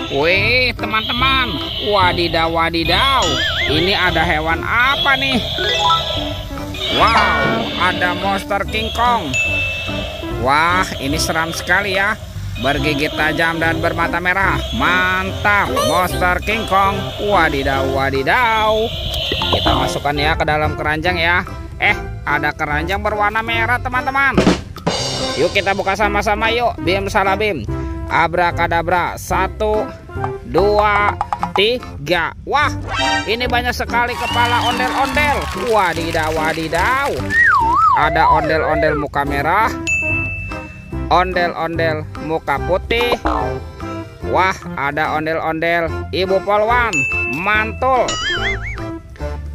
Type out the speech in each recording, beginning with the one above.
Wih, teman-teman. Wadidaw, wadidaw. Ini ada hewan apa nih? Wow, ada monster King Kong. Wah, ini seram sekali ya. Bergigit tajam dan bermata merah. Mantap, monster King Kong. Wadidaw, wadidaw. Kita masukkan ya ke dalam keranjang ya. Ada keranjang berwarna merah, teman-teman. Yuk kita buka sama-sama yuk. Bim salah bim. Abrakadabra. 1, 2, 3. Wah, ini banyak sekali kepala ondel-ondel. Wadidaw, wadidaw. Ada ondel-ondel muka merah, ondel-ondel muka putih. Wah, ada ondel-ondel ibu polwan. Mantul.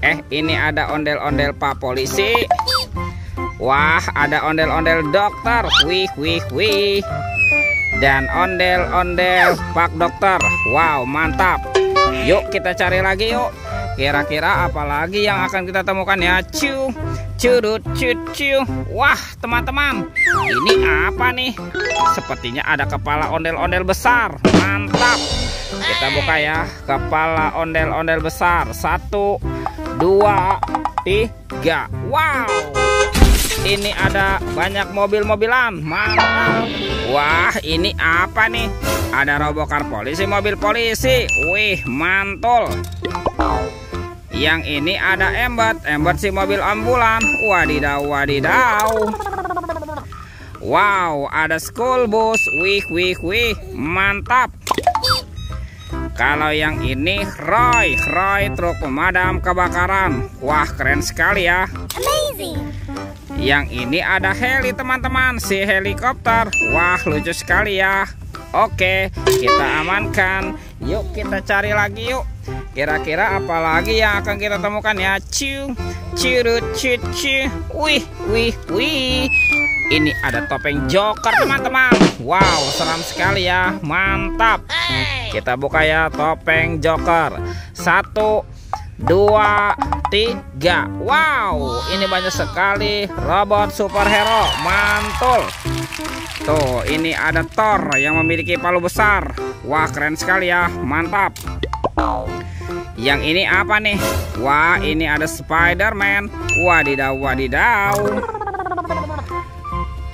Ini ada ondel-ondel pak polisi. Wah, ada ondel-ondel dokter. Wih, wih, wih. Dan ondel-ondel pak dokter. Wow, mantap. Yuk kita cari lagi yuk. Kira-kira apa lagi yang akan kita temukan ya? Curut, cucu. Wah, teman-teman, ini apa nih? Sepertinya ada kepala ondel-ondel besar. Mantap. Kita buka ya. Kepala ondel-ondel besar. 1, 2, 3. Wow, ini ada banyak mobil-mobilan. Mantap. Wah, ini apa nih? Ada robokar polisi, mobil polisi. Wih, mantul. Yang ini ada embat si mobil ambulan. Wadidaw, wadidaw. Wow, ada school bus. Wih, wih, wih. Mantap. Kalau yang ini Roy truk pemadam kebakaran. Wah, keren sekali ya. Amazing. Yang ini ada heli, teman-teman, si helikopter. Wah, lucu sekali ya. Oke, kita amankan. Yuk kita cari lagi yuk. Kira-kira apa lagi yang akan kita temukan ya? Curut, cucu. Wih, wih, wih. Ini ada topeng Joker, teman-teman. Wow, seram sekali ya. Mantap. Kita buka ya topeng Joker. 1, 2, 3. Wow, ini banyak sekali robot superhero. Mantul. Tuh, ini ada Thor yang memiliki palu besar. Wah, keren sekali ya. Mantap. Yang ini apa nih? Wah, ini ada Spider-Man. Wadidaw, wadidaw.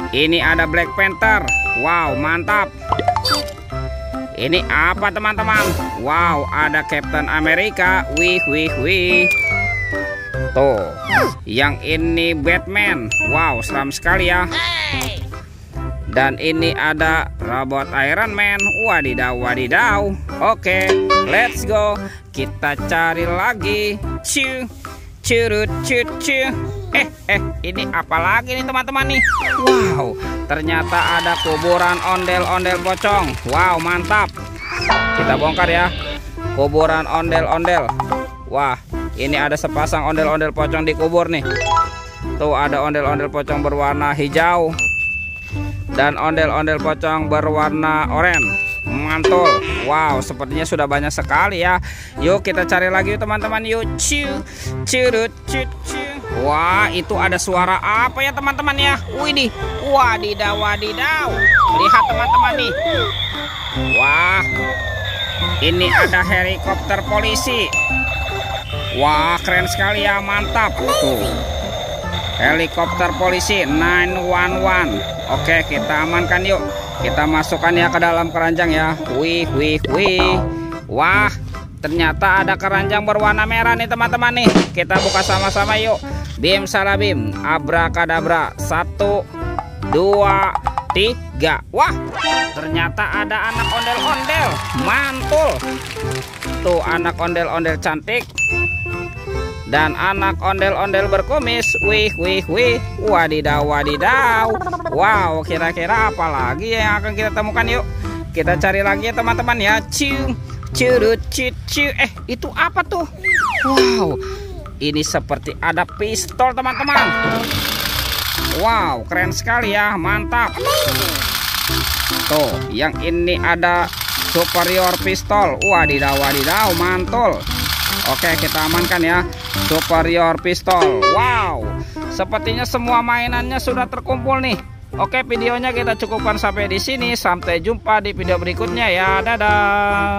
Ini ada Black Panther. Wow, mantap. Ini apa, teman-teman? Wow, ada Captain America. Wih, wih, wih. Tuh, yang ini Batman. Wow, seram sekali ya. Dan ini ada robot Iron Man. Wadidaw, wadidaw. Oke, let's go. Kita cari lagi. Curut, cucu. Ini apa lagi nih, teman-teman nih? Wow, ternyata ada kuburan ondel-ondel pocong. Wow, mantap. Kita bongkar ya. Kuburan ondel-ondel. Wah, ini ada sepasang ondel-ondel pocong dikubur nih. Tuh, ada ondel-ondel pocong berwarna hijau dan ondel-ondel pocong berwarna oranye. Mantul. Wow, sepertinya sudah banyak sekali ya. Yuk kita cari lagi teman-teman. Yuk. Curut, cucu. Wah, itu ada suara apa ya, teman-teman ya? Widih. Wadidaw, wadidaw. Lihat, teman-teman nih. Wah, ini ada helikopter polisi. Wah, keren sekali ya. Mantap. Tuh, helikopter polisi 911. Oke, kita amankan yuk. Kita masukkan ya ke dalam keranjang ya. Wih, wih, wih. Wah, ternyata ada keranjang berwarna merah nih, teman-teman nih. Kita buka sama-sama yuk. Bim salah bim. Abrakadabra. 1, 2, 3. Wah, ternyata ada anak ondel-ondel. Mantul. Tuh, anak ondel-ondel cantik dan anak ondel-ondel berkumis. Wih, wih, wih. Wadidaw, wadidaw. Wow, kira-kira apa lagi yang akan kita temukan yuk. Kita cari lagi ya, teman-teman ya. Curut, cucu. Itu apa tuh? Wow, ini seperti ada pistol, teman-teman. Wow, keren sekali ya. Mantap. Tuh, yang ini ada superior pistol. Wadidaw, wadidaw. Mantul. Oke, kita amankan ya. Superior pistol. Wow, sepertinya semua mainannya sudah terkumpul nih. Oke, videonya kita cukupkan sampai di sini. Sampai jumpa di video berikutnya ya. Dadah.